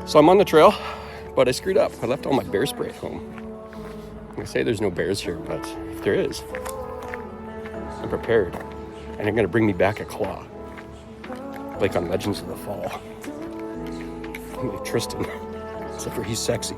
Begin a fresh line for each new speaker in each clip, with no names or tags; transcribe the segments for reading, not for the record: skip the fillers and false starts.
So I'm on the trail, but I screwed up. I left all my bear spray at home. I say there's no bears here, but if there is, I'm prepared. And they're gonna bring me back a claw. Like on Legends of the Fall. Like Tristan, except for he's sexy.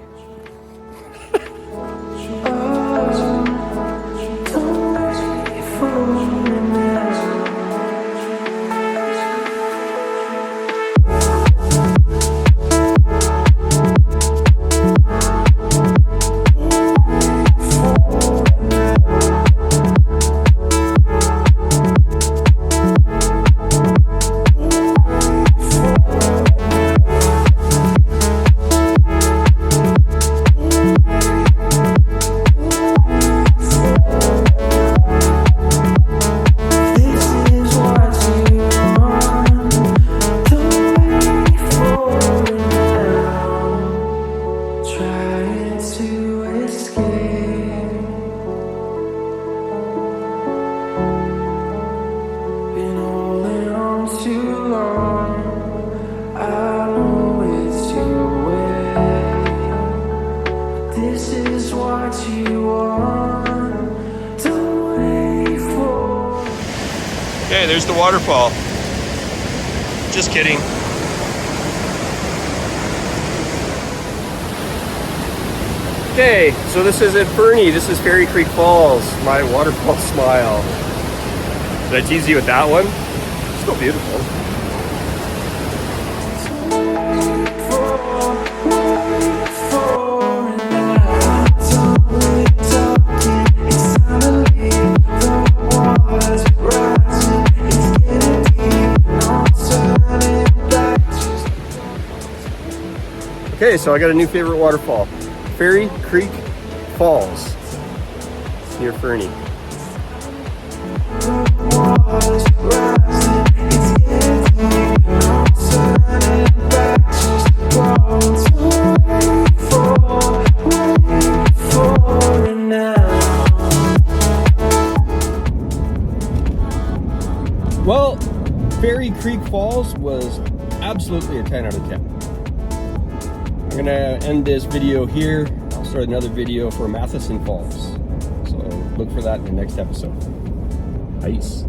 Okay, there's the waterfall. Just kidding. Okay, so this is at Fernie. This is Fairy Creek Falls, my waterfall smile. Did I tease you with that one? It's still beautiful. Okay, so I got a new favorite waterfall. Fairy Creek Falls near Fernie. Well, Fairy Creek Falls was absolutely a 10 out of 10. I'm gonna end this video here. I'll start another video for Matheson Falls. So look for that in the next episode. Peace.